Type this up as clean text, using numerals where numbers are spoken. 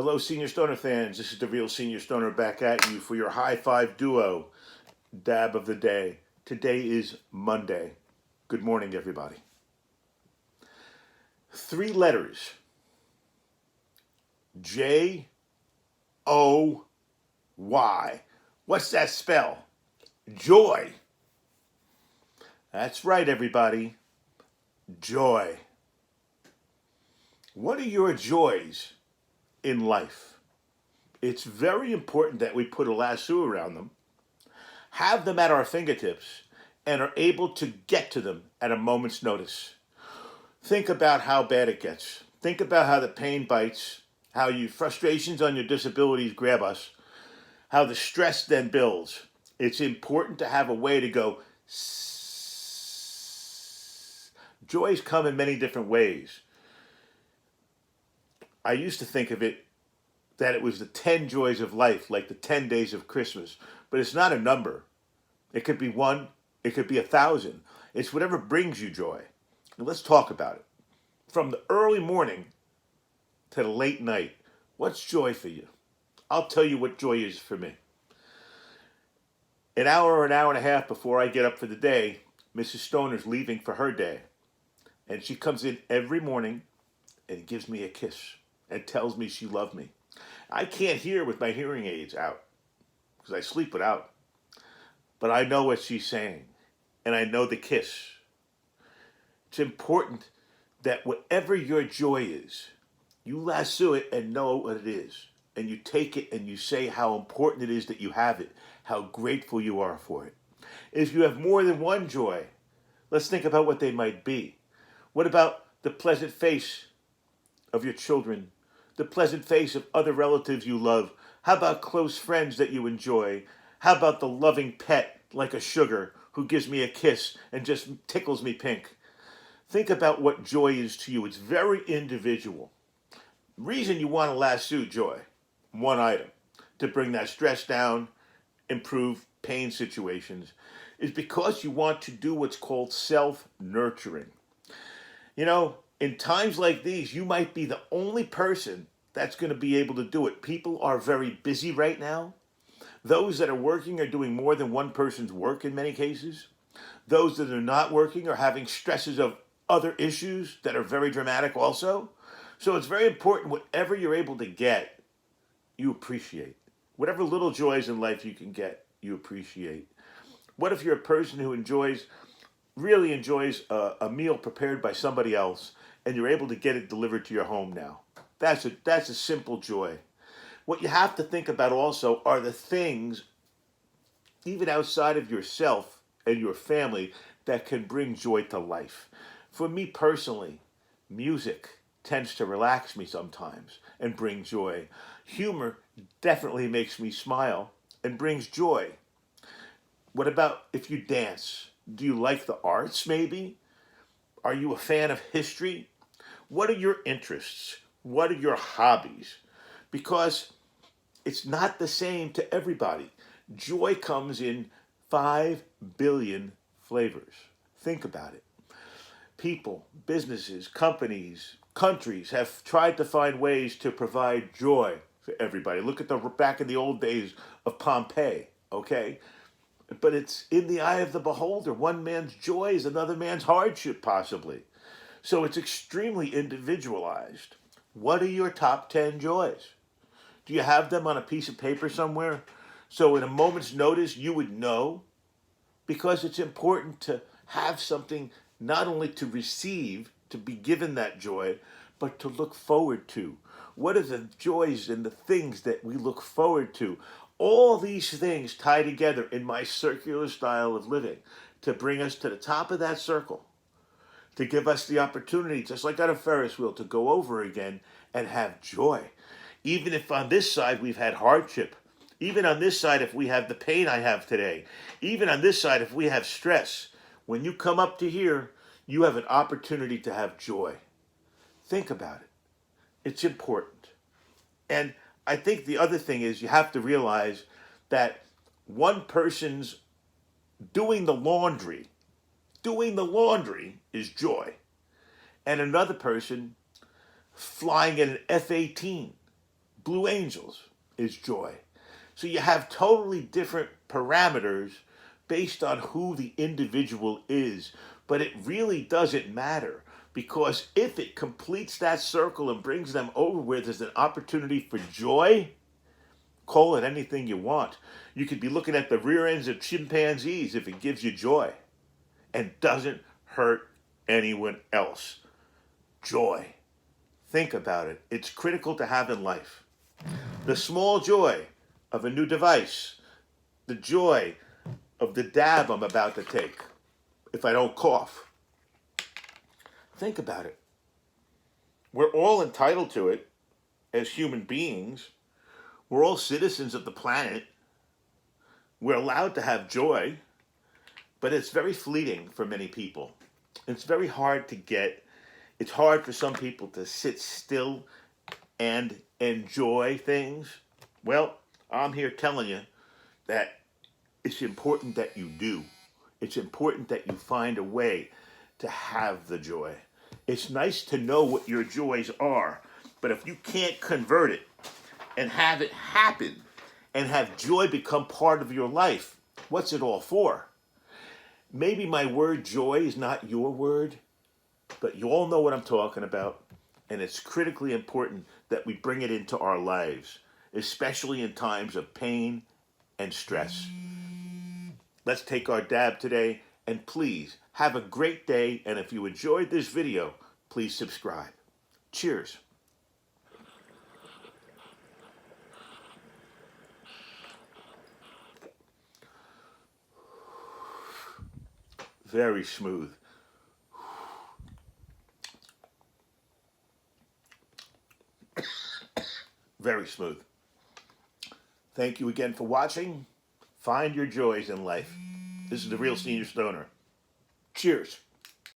Hello, Senior Stoner fans. This is the real Senior Stoner back at you for your high five duo dab of the day. Today is Monday. Good morning, everybody. 3 letters. J-O-Y. What's that spell? Joy. That's right, everybody. Joy. What are your joys in life? It's very important that we put a lasso around them, have them at our fingertips, and are able to get to them at a moment's notice. Think about how bad it gets. Think about how the pain bites, how your frustrations on your disabilities grab us, how the stress then builds. It's important to have a way to go. Joys come in many different ways. I used to think of it that it was the 10 joys of life, like the 10 days of Christmas. But it's not a number. It could be 1, it could be 1,000. It's whatever brings you joy. And let's talk about it. From the early morning to the late night, what's joy for you? I'll tell you what joy is for me. An hour or an hour and a half before I get up for the day, Mrs. Stoner's leaving for her day. And she comes in every morning and gives me a kiss and tells me she loved me. I can't hear with my hearing aids out because I sleep without. But I know what she's saying, and I know the kiss. It's important that whatever your joy is, you lasso it and know what it is. And you take it and you say how important it is that you have it, how grateful you are for it. If you have more than one joy, let's think about what they might be. What about the pleasant face of your children, the pleasant face of other relatives you love? How about close friends that you enjoy? How about the loving pet like a sugar who gives me a kiss and just tickles me pink? Think about what joy is to you. It's very individual. Reason you want to lasso joy, one item, to bring that stress down, improve pain situations, is because you want to do what's called self-nurturing. You know, in times like these, you might be the only person that's going to be able to do it. People are very busy right now. Those that are working are doing more than one person's work in many cases. Those that are not working are having stresses of other issues that are very dramatic also. So it's very important whatever you're able to get, you appreciate. Whatever little joys in life you can get, you appreciate. What if you're a person who really enjoys a meal prepared by somebody else and you're able to get it delivered to your home now? That's a simple joy. What you have to think about also are the things, even outside of yourself and your family, that can bring joy to life. For me personally, music tends to relax me sometimes and bring joy. Humor definitely makes me smile and brings joy. What about if you dance? Do you like the arts maybe? Are you a fan of history? What are your interests? What are your hobbies? Because it's not the same to everybody. Joy comes in 5 billion flavors. Think about it. People, businesses, companies, countries have tried to find ways to provide joy for everybody. Look at the back in the old days of Pompeii, okay? But it's in the eye of the beholder. One man's joy is another man's hardship, possibly. So it's extremely individualized. What are your top 10 joys? Do you have them on a piece of paper somewhere? So in a moment's notice, you would know? Because it's important to have something not only to receive, to be given that joy, but to look forward to. What are the joys and the things that we look forward to? All these things tie together in my circular style of living to bring us to the top of that circle, to give us the opportunity, just like on a Ferris wheel, to go over again and have joy. Even if on this side we've had hardship, even on this side if we have the pain I have today, even on this side if we have stress, when you come up to here, you have an opportunity to have joy. Think about it. It's important. And I think the other thing is you have to realize that one person's doing the laundry is joy. And another person flying in an F-18, Blue Angels is joy. So you have totally different parameters based on who the individual is. But it really doesn't matter, because if it completes that circle and brings them over where there's an opportunity for joy, call it anything you want. You could be looking at the rear ends of chimpanzees if it gives you joy and doesn't hurt anyone else. Joy. Think about it. It's critical to have in life. The small joy of a new device, the joy of the dab I'm about to take if I don't cough. Think about it. We're all entitled to it as human beings. We're all citizens of the planet. We're allowed to have joy, but it's very fleeting for many people. It's very hard to get. It's hard for some people to sit still and enjoy things. Well, I'm here telling you that it's important that you do. It's important that you find a way to have the joy. It's nice to know what your joys are, but if you can't convert it and have it happen and have joy become part of your life, what's it all for? Maybe my word joy is not your word, but you all know what I'm talking about, and it's critically important that we bring it into our lives, especially in times of pain and stress. Let's take our dab today, and please have a great day, and if you enjoyed this video, please subscribe. Cheers. Very smooth. Very smooth. Thank you again for watching. Find your joys in life. This is the Real Senior Stoner. Cheers.